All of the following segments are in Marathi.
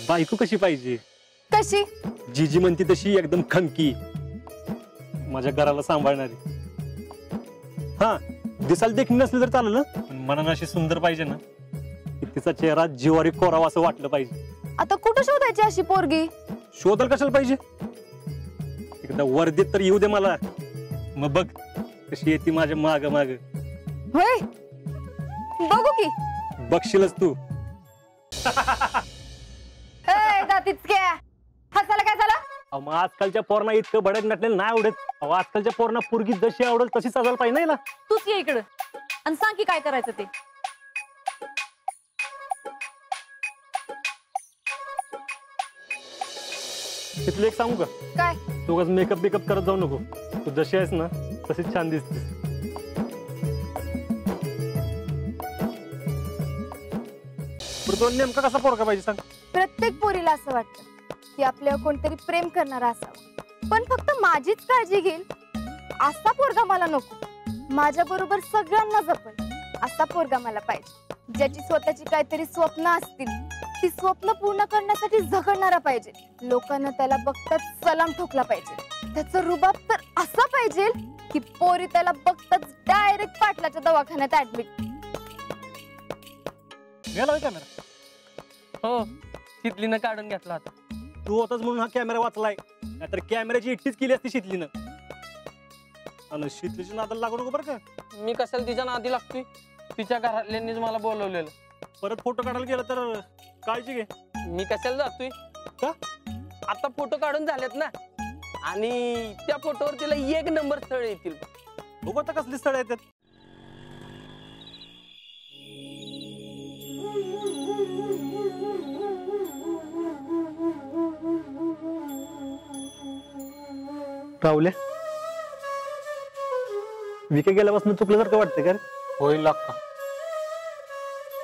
बायको कशी पाहिजे? कशी? जीजी म्हणती तशी एकदम खमकी, माझ्या घराला सांभाळणारी. हा, दिसायला देखील नसली तर चालेल, मनानं अशी सुंदर पाहिजे ना, की तिचा चेहरा जिवारी कोरावा असं वाटलं पाहिजे. आता कुठं शोधायची अशी पोरगी? शोधायला कशाला पाहिजे, एकदा वर्दीत तर येऊ दे मला, मग बघ कशी येते माझ्या माग माग. होय, बघू की. बघशीलच तू. हसायला काय झालं? मग आजकालच्या पोरांना इतकं भडक नटलेलं नाही आवडत. आजकालच्या पोरांना पोरगी जशी आवडेल तशी सजायला पाहिजे ना. तूच ये इकडं आणि सांग की काय करायचं ते. तिथलं एक सांगू का? काय? तू कसं मेकअप बिकअप करत जाऊ नको, तू जशी आहेस ना तशीच छान दिसतेस. तो नेमका कसा पोरगा पाहिजे सांग? प्रत्येक पोरीला असं वाटतं की आपल्यावर कोणतरी प्रेम करणारा असावा, पण फक्त माझीच काळजी घेईल असा पोरगा मला नको. माझ्या बरोबर सगळ्यांना जपेल असा पोरगा मला पाहिजे, ज्याची स्वतःची काहीतरी स्वप्न असतील, ती स्वप्न पूर्ण करण्यासाठी झगडणारा पाहिजे. लोकांना त्याला बघताच सलाम ठोकला पाहिजे. त्याचं रुबाब तर असा पाहिजे की पोरी त्याला बघताच डायरेक्ट पाटलाच्या दवाखान्यात ऍडमिट. गेला कॅमेरा? हो, शितलीनं काढून घेतला होता. तू होताच म्हणून हा कॅमेरा वाचलाय, नाहीतर कॅमेऱ्याची इट्टीच केली असती शितलीनं. आणि शितलीच्या नादाला लागू नको बरं का. मी कशाला तिच्या नादी लागतोय? तिच्या घरातल्यांनीच मला बोलवलेलं. परत फोटो काढायला गेलं तर काळजी घे. मी कशाला जातोय का? आता फोटो काढून झालेत ना, आणि त्या फोटोवर तिला 1 नंबर स्थळ येतील. बघू आता कसली स्थळ येतात. राहुल्या, विके गेल्यापासून चुकल्यासारखं वाटतंय का? होईल का?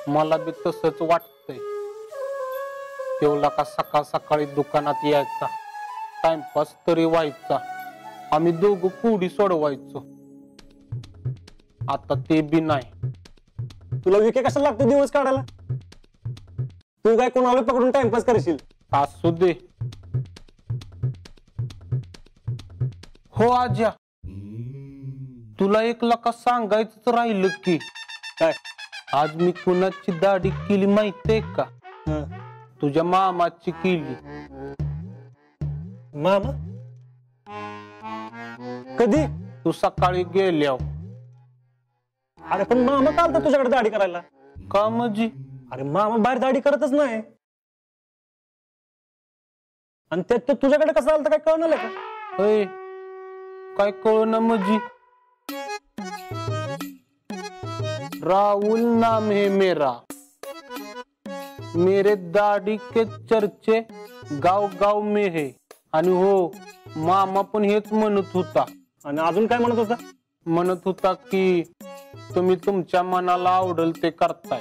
मला बी तसंच वाटतंय. तेवढा का सकाळ सकाळी दुकानात यायचा, टाइमपास तरी व्हायचा, आम्ही दोघं कुडी सोडवायचो. आता ते बी नाही. तुला विके कशाला लागतो दिवस काढायला? तू काय कोणाला पकडून टाइमपास करशील? असू दे. हो आज्या, तुला एक लका सांगायचं राहिलं की काय? आज मी कुणाची दाढी केली माहितीये का? तुझ्या मामाची केली. मामा? कधी? तू सकाळी गेल्यावर. अरे पण मामा का आलता तुझ्याकडे दाढी करायला? का म्हणजे? अरे मामा बाहेर दाढी करतच नाही, आणि त्यात तो तुझ्याकडे कसा आलता काय कळलं का? होय, काय कळना म्हणजे? राहुल नाम है मेरा, मेरे दाढ़ी के चर्चे गाव गाव में है. आणि हो, मामा पण हेच म्हणत होता. आणि अजून काय म्हणत होता? म्हणत होता की तुम्ही तुमच्या मनाला आवडेल ते करताय.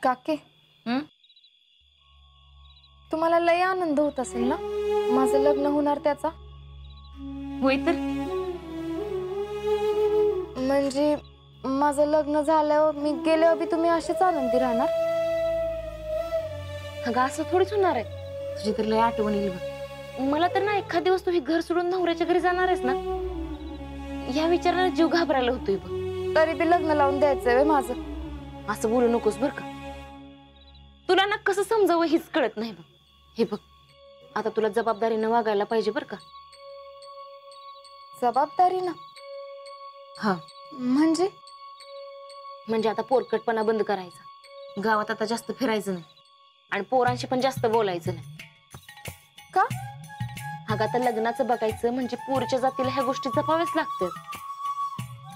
काके, तुम्हाला लय आनंद होत असेल ना माझं लग्न होणार त्याचा? होय तर. म्हणजे माझं लग्न झाल्यावर मी गेल्यावर बी तुम्ही असेच आनंदी राहणार? अगं असं थोडीच होणार आहे. तुझी तर लय आठवण येईल बघ. मला तर ना एखाद दिवस तू हे घर सोडून नवऱ्याच्या घरी जाणार आहेस ना, या विचाराने जीव घाबरायला होतोय बघ. तरी बी लग्न लावून द्यायचंय माझं? असं बोलू नकोस बर का. तुला ना कसं समजावं हेच कळत नाही बघ. हे बघ, आता तुला जबाबदारीनं वागायला पाहिजे बर का. जबाबदारीनं? हा. म्हणजे? म्हणजे आता पोरकटपणा बंद करायचा, गावात आता जास्त फिरायचं नाही, आणि पोरांशी पण जास्त बोलायचं नाही. का? अगं आता लग्नाचं बघायचं म्हणजे पोरीच्या जातीला ह्या गोष्टी जपाव्याच लागतात.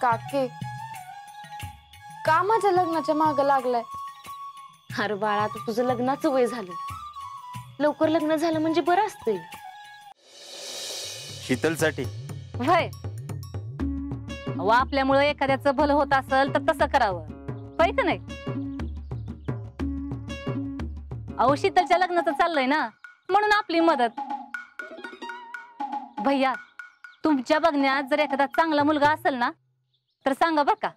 काके, का माझ्या लग्नाच्या मागं लागलाय? अरे बाळा, आता तुझं लग्नाचं वय झालं, लवकर लग्न झालं म्हणजे बरं असतंय. शीतलसाठी होय, आपल्यामुळे एखाद्याचं भलं होत असेल तर तसं करावं, होय का नाही? अहो, शीतलच्या लग्नाचं चाललंय ना, म्हणून आपली मदत. भैया, तुमच्या बघण्यात जर एखादा चांगला मुलगा असेल ना तर सांगा बर का.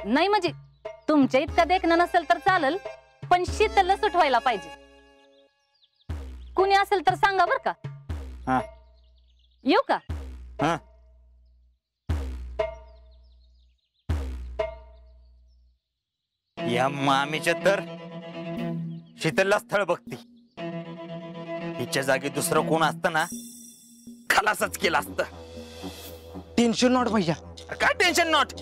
नाही म्हणजे तुमच्या इतका देखणं नसेल तर चालेल, पण शीतलला सुटवायला पाहिजे. कुणी असेल तर सांगा बर का. हा. येऊ का? हा. या मामीच्या तर शीतलला स्थळ बघती. हिच्या जागी दुसरं कोण असतं ना, खलासच केलं असतं. टेन्शन नॉट भैया. काय टेन्शन नॉट?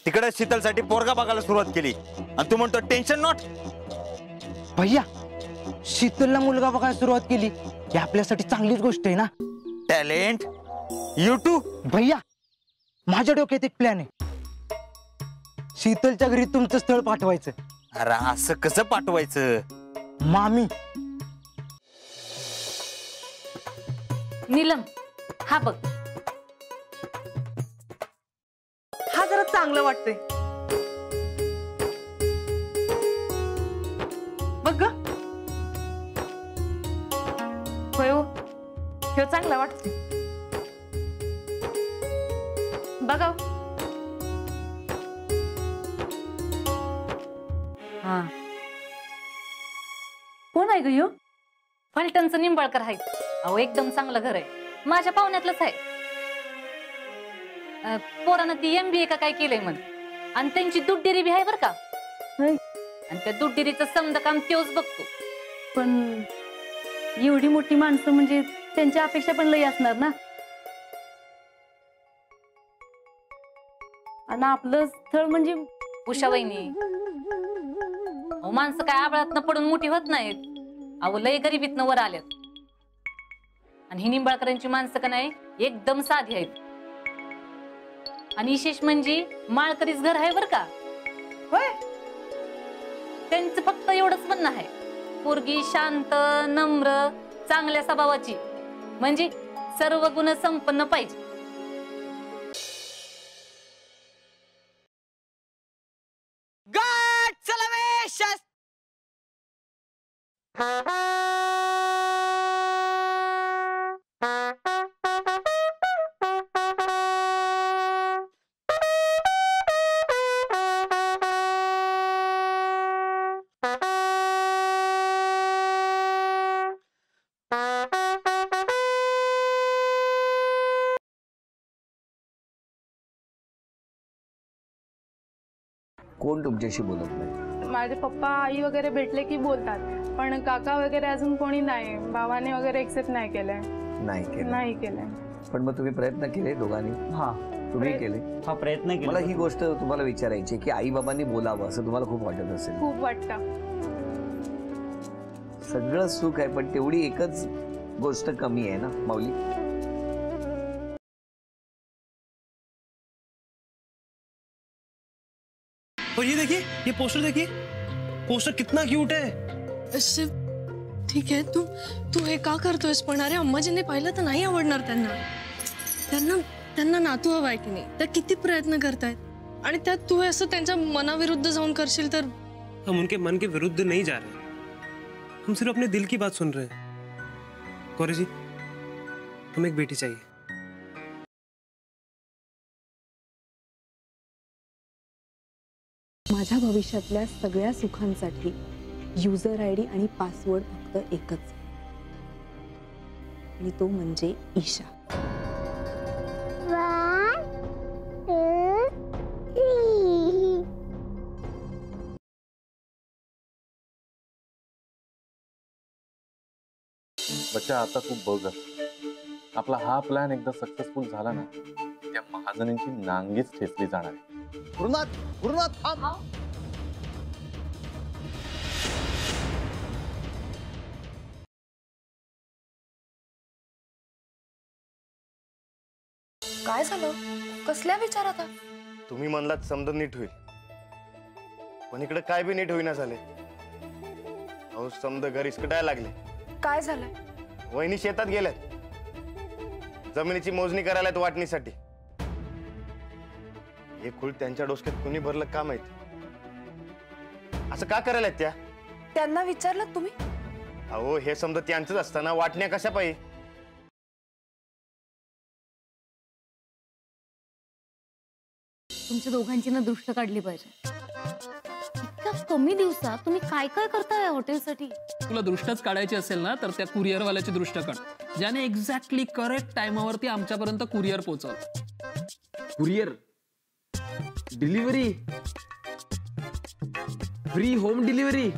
तिकडे शीतलसाठी पोरगा बघायला सुरुवात केली आणि तू म्हणतो टेन्शन नॉट. भैया शीतलला मुलगा बघायला सुरुवात केली ही आपल्यासाठी चांगलीच गोष्ट आहे ना. Talent YouTube. भैया माझ्या डोक्यात एक प्लॅन आहे. शीतलच्या घरी तुमचं स्थळ पाठवायचं. अरे असं कसं पाठवायचं? मामी नीलम, हा बघ. हा जरा चांगलं वाटतंय. बघ ग. होय हो, ह्यो चांगला वाटतोय. बघा. हा. कोण आहे ग ह्यो? फलटणचं निंबाळकर आहे. अहो एकदम चांगलं घर आहे, माझ्या पाहुण्यातलंच आहे. पोरानं ती MBA का काय केलंय म्हणे, आणि त्यांची दुड्डेरी बी आहे बर का. आणि त्या दुड्डेरीचं समद काम त्योच बघतो. पण एवढी मोठी माणसं म्हणजे त्यांच्या अपेक्षा पण लई असणार ना. आणि आपलं स्थळ म्हणजे उषा वहिनी, अहो माणसं काय आबळातनं पडून मोठी होत नाहीत. अहो लय गरिबीतनं वर आल्यात. आणि ही निंबाळकरांची माणसं का नाही एकदम साधी आहेत. आणि विशेष म्हणजे माळकरीच घर आहे बर का. होय. त्यांचं फक्त एवढंच म्हणणं आहे, पोरगी शांत, नम्र, चांगल्या स्वभावाची, म्हणजे सर्व गुण संपन्न पाहिजे. गाठ चलावे शस्त्र. कोण तुमच्याशी बोलत नाही? माझे पप्पा आई वगैरे भेटले की बोलतात, पण काका वगैरे अजून कोणी नाही. भावाने वगैरे एक्सेप्ट नाही केलंय. नाही केलंय. पण मग तुम्ही प्रयत्न केले दोघांनी? हा. तुम्ही केले? हा, प्रयत्न केला. मला ही गोष्ट तुम्हाला विचारायची की आई बाबांनी बोलावं असं तुम्हाला खूप वाटत असेल. खूप वाटतं. सगळं सुख आहे पण तेवढी एकच गोष्ट कमी आहे ना माऊली. और ये देखिए, ये पोस्टर देखिए, पोस्टर कितना क्यूट है. ठीक आहे, तू हे का करतोयस? पण अरे अम्माजींनी पाहिलं तर नाही आवडणार त्यांना नातू हवाय की नाही. त्या किती प्रयत्न करतायत, आणि त्यात तू असं त्यांच्या मनाविरुद्ध जाऊन करशील तर. हम उनके मन के विरुद्ध नहीं जा रहे, हम सिर्फ अपने दिल की बात सुन रहे हैं. गौरी जी, हमें एक बेटी चाहिए. माझ्या भविष्यातल्या सगळ्या सुखांसाठी युजर ID आणि पासवर्ड फक्त एकच, आणि तो म्हणजे ईशा. बच्चा आता तू बघ, आपला हा प्लॅन एकदा सक्सेसफुल झाला ना, त्या महाजनींची नांगीच ठेचली जाणार आहे. गुरुनाथ थांब. काय झालं? कसल्या विचारात? तुम्ही म्हणलात समजा नीट होईल, पण इकडे काय बी नीट होईना झाले. अहो समजा घर इसकटायला लागले. काय झालंय? वहिनी शेतात गेल्यात, जमिनीची मोजणी करायला वाटणीसाठी. हे खूळ त्यांच्या डोसक्यात कुणी भरलं का माहित? असं का करायला त्या? त्यांना विचारलं तुम्ही? अहो हे समजा त्यांचंच असताना वाटण्या कशा पाहिजे? तुमच्या दोघांची ना दृष्ट काढली पाहिजे. इतक्या कमी दिवसात तुम्ही काय काय करताय हॉटेलसाठी? तुला दृष्टच काढायची असेल ना तर त्या कुरिअरवाल्याची दृष्ट काढ, ज्याने एक्झॅक्टली करेक्ट टाइमावरती आमच्यापर्यंत कुरिअर पोहोचवलं. Courier delivery, free home delivery.